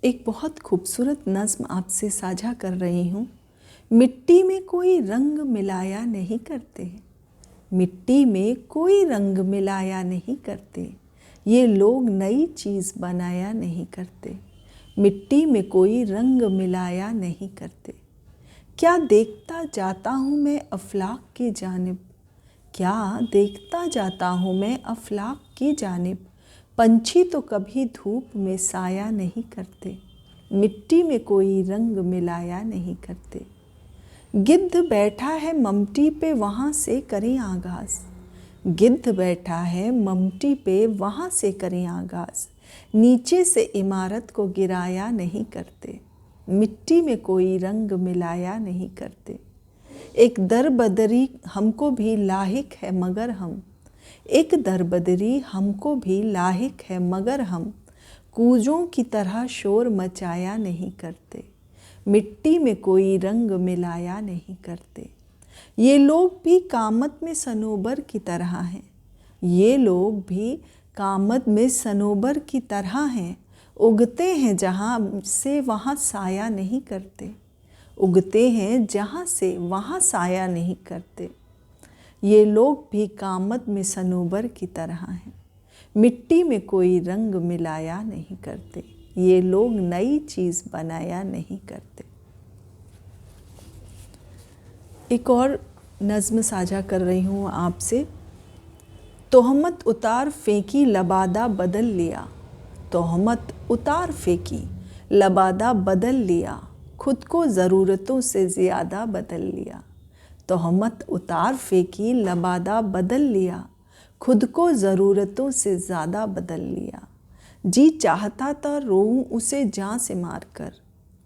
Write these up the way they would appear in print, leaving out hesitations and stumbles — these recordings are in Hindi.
एक बहुत खूबसूरत नज़्म आपसे साझा कर रही हूँ। मिट्टी में कोई रंग मिलाया नहीं करते, मिट्टी में कोई रंग मिलाया नहीं करते, ये लोग नई चीज़ बनाया नहीं करते। मिट्टी में कोई रंग मिलाया नहीं करते। क्या देखता जाता हूँ मैं अफलाक की जानिब, क्या देखता जाता हूँ मैं अफलाक की जानिब। पंछी तो कभी धूप में साया नहीं करते, मिट्टी में कोई रंग मिलाया नहीं करते। गिद्ध बैठा है ममटी पे वहाँ से करें आगाज़, गिद्ध बैठा है ममटी पे वहाँ से करें आगाज़। नीचे से इमारत को गिराया नहीं करते, मिट्टी में कोई रंग मिलाया नहीं करते। एक दरबदरी हमको भी लाहिक है मगर हम, एक दरबदरी हमको भी लाहिक है मगर हम कूजों की तरह शोर मचाया नहीं करते, मिट्टी में कोई रंग मिलाया नहीं करते। ये लोग भी कामत में सनोबर की तरह हैं, ये लोग भी कामत में सनोबर की तरह हैं। उगते हैं जहाँ से वहाँ साया नहीं करते, उगते हैं जहाँ से वहाँ साया नहीं करते। ये लोग भी कामत में सनोबर की तरह हैं, मिट्टी में कोई रंग मिलाया नहीं करते, ये लोग नई चीज़ बनाया नहीं करते। एक और नज़्म साझा कर रही हूँ आपसे। तोहमत उतार फेंकी लबादा बदल लिया, तोहमत उतार फेंकी लबादा बदल लिया, खुद को ज़रूरतों से ज़्यादा बदल लिया। तोहमत उतार फेंकी लबादा बदल लिया, खुद को ज़रूरतों से ज़्यादा बदल लिया। जी चाहता था रोऊं उसे जान से मार कर,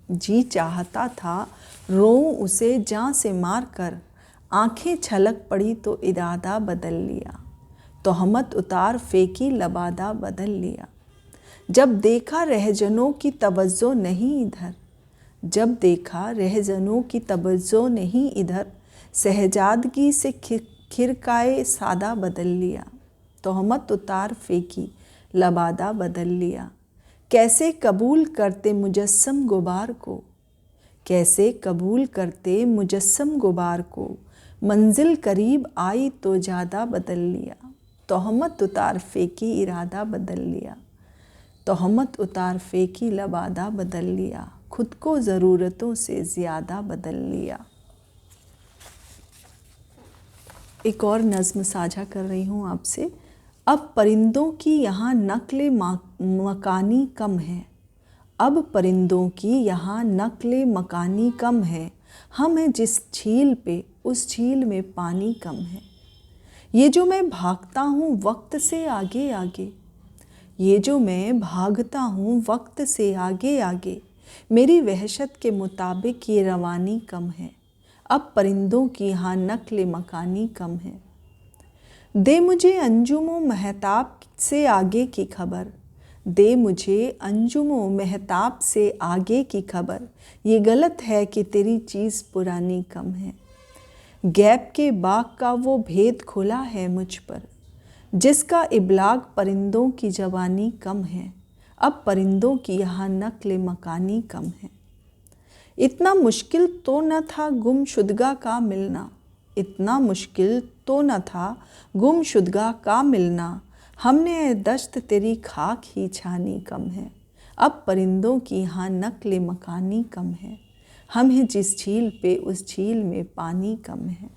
जी चाहता था रोऊं उसे जान से मार कर, आँखें छलक पड़ी तो इरादा बदल लिया। तोहमत उतार फेंकी लबादा बदल लिया। जब देखा रहजनों की तवज्जो नहीं इधर, जब देखा रहजनों की तवज्जो नहीं इधर, सहजादगी से खिरकाए सादा बदल लिया। तोहमत उतार फेंकी लबादा बदल लिया। कैसे कबूल करते मुजस्सम गुबार को, कैसे कबूल करते मुजस्सम गुबार को, मंजिल करीब आई तो ज़्यादा बदल लिया। तोहमत उतार फेंकी इरादा बदल लिया, तोहमत उतार फेंकी लबादा बदल लिया, खुद को ज़रूरतों से ज़्यादा बदल लिया। एक और नज़्म साझा कर रही हूँ आपसे। अब परिंदों की यहाँ नक्ल मकानी कम है, अब परिंदों की यहाँ नक्ल मकानी कम है, हम हैं जिस झील पे उस झील में पानी कम है। ये जो मैं भागता हूँ वक्त से आगे आगे, ये जो मैं भागता हूँ वक्त से आगे आगे, मेरी वहशत के मुताबिक ये रवानी कम है, अब परिंदों की यहाँ नक्ल मकानी कम है। दे मुझे अंजुमो महताब से आगे की खबर, दे मुझे अंजुमो महताब से आगे की खबर, ये गलत है कि तेरी चीज़ पुरानी कम है। गैप के बाग का वो भेद खुला है मुझ पर, जिसका इबलाग परिंदों की जवानी कम है, अब परिंदों की यहाँ नक्ल मकानी कम है। इतना मुश्किल तो न था गुमशुदगा का मिलना, इतना मुश्किल तो न था गुमशुदगा का मिलना, हमने दश्त तेरी खाक ही छानी कम है, अब परिंदों की यहाँ नक्ल मकानी कम है, हम हैं जिस झील पे उस झील में पानी कम है।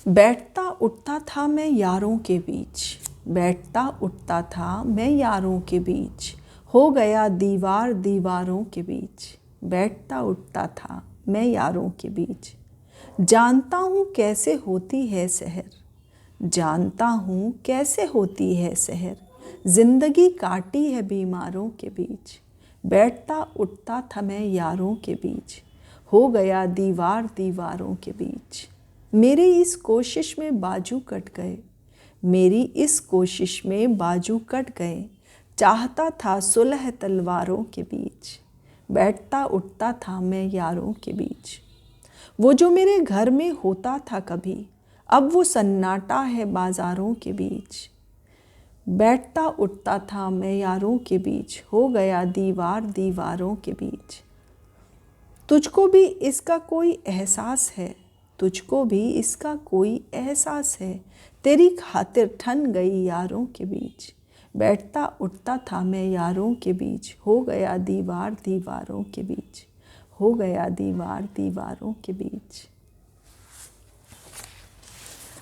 बैठता उठता था मैं यारों के बीच, बैठता उठता था मैं यारों के बीच, हो गया दीवार दीवारों के बीच, बैठता उठता था मैं यारों के बीच। जानता हूँ कैसे होती है सहर, जानता हूँ कैसे होती है सहर, ज़िंदगी काटी है बीमारों के बीच, बैठता उठता था मैं यारों के बीच, हो गया दीवार दीवारों के बीच। मेरी इस कोशिश में बाजू कट गए, मेरी इस कोशिश में बाजू कट गए, चाहता था सुलह तलवारों के बीच, बैठता उठता था मैं यारों के बीच। वो जो मेरे घर में होता था कभी, अब वो सन्नाटा है बाज़ारों के बीच, बैठता उठता था मैं यारों के बीच, हो गया दीवार दीवारों के बीच। तुझको भी इसका कोई एहसास है, तुझको भी इसका कोई एहसास है, तेरी खातिर ठन गई यारों के बीच। बैठता उठता था मैं यारों के बीच, हो गया दीवार दीवारों के बीच, हो गया दीवार दीवारों के बीच।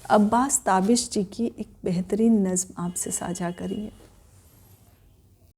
अब्बास ताबिश जी की एक बेहतरीन नज़्म आपसे साझा करिए।